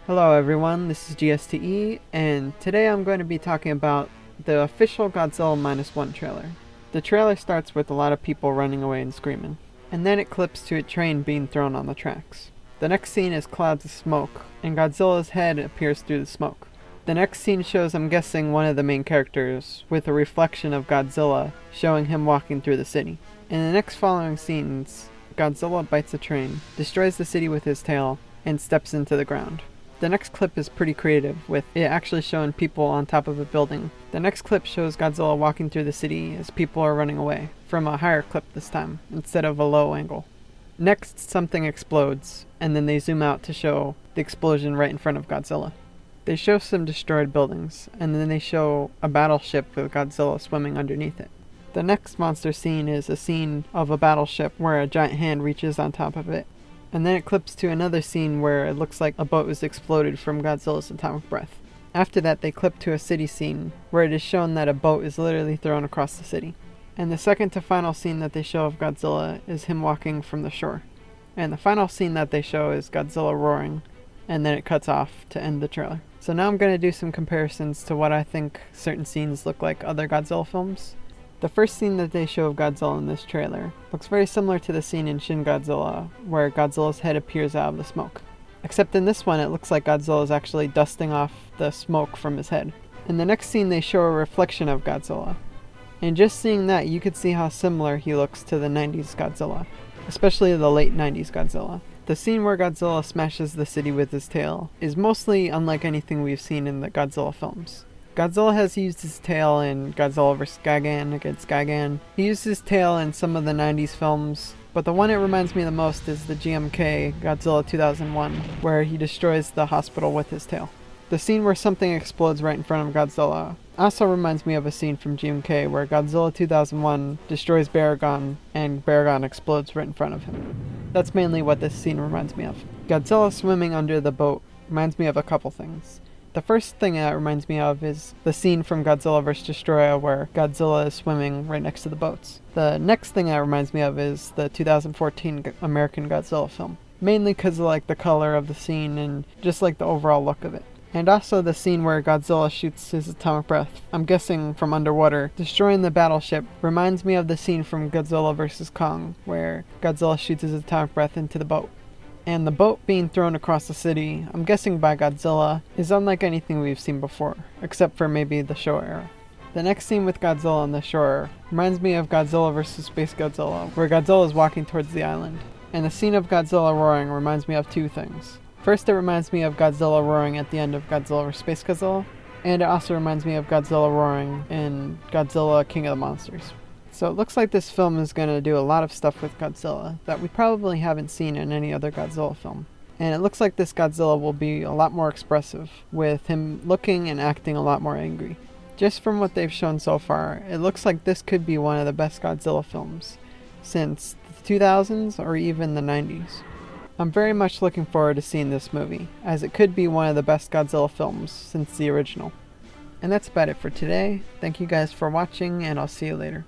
Hello everyone, this is GSTE, and today I'm going to be talking about the official Godzilla -1 trailer. The trailer starts with a lot of people running away and screaming, and then it clips to a train being thrown on the tracks. The next scene is clouds of smoke, and Godzilla's head appears through the smoke. The next scene shows, I'm guessing, one of the main characters, with a reflection of Godzilla showing him walking through the city. In the next following scenes, Godzilla bites a train, destroys the city with his tail, and steps into the ground. The next clip is pretty creative, with it actually showing people on top of a building. The next clip shows Godzilla walking through the city as people are running away, from a higher clip this time, instead of a low angle. Next, something explodes, and then they zoom out to show the explosion right in front of Godzilla. They show some destroyed buildings, and then they show a battleship with Godzilla swimming underneath it. The next monster scene is a scene of a battleship where a giant hand reaches on top of it. And then it clips to another scene where it looks like a boat was exploded from Godzilla's atomic breath. After that, they clip to a city scene where it is shown that a boat is literally thrown across the city. And the second to final scene that they show of Godzilla is him walking from the shore. And the final scene that they show is Godzilla roaring, and then it cuts off to end the trailer. So now I'm going to do some comparisons to what I think certain scenes look like other Godzilla films. The first scene that they show of Godzilla in this trailer looks very similar to the scene in Shin Godzilla, where Godzilla's head appears out of the smoke. Except in this one, it looks like Godzilla is actually dusting off the smoke from his head. In the next scene, they show a reflection of Godzilla. And just seeing that, you could see how similar he looks to the 90s Godzilla, especially the late 90s Godzilla. The scene where Godzilla smashes the city with his tail is mostly unlike anything we've seen in the Godzilla films. Godzilla has used his tail in Godzilla vs. Gigan against Gigan. He used his tail in some of the 90s films, but the one it reminds me the most is the GMK Godzilla 2001, where he destroys the hospital with his tail. The scene where something explodes right in front of Godzilla also reminds me of a scene from GMK where Godzilla 2001 destroys Baragon and Baragon explodes right in front of him. That's mainly what this scene reminds me of. Godzilla swimming under the boat reminds me of a couple things. The first thing that reminds me of is the scene from Godzilla vs. Destroyer where Godzilla is swimming right next to the boats. The next thing that reminds me of is the 2014 American Godzilla film, mainly because of the color of the scene and just the overall look of it. And also the scene where Godzilla shoots his atomic breath, I'm guessing from underwater, destroying the battleship, reminds me of the scene from Godzilla vs. Kong, where Godzilla shoots his atomic breath into the boat. And the boat being thrown across the city, I'm guessing by Godzilla, is unlike anything we've seen before, except for maybe the Showa era. The next scene with Godzilla on the shore reminds me of Godzilla vs. Space Godzilla, where Godzilla is walking towards the island. And the scene of Godzilla roaring reminds me of two things. First, it reminds me of Godzilla roaring at the end of Godzilla vs. Space Godzilla, and it also reminds me of Godzilla roaring in Godzilla King of the Monsters. So it looks like this film is going to do a lot of stuff with Godzilla that we probably haven't seen in any other Godzilla film. And it looks like this Godzilla will be a lot more expressive, with him looking and acting a lot more angry. Just from what they've shown so far, it looks like this could be one of the best Godzilla films since the 2000s or even the 90s. I'm very much looking forward to seeing this movie, as it could be one of the best Godzilla films since the original. And that's about it for today. Thank you guys for watching, and I'll see you later.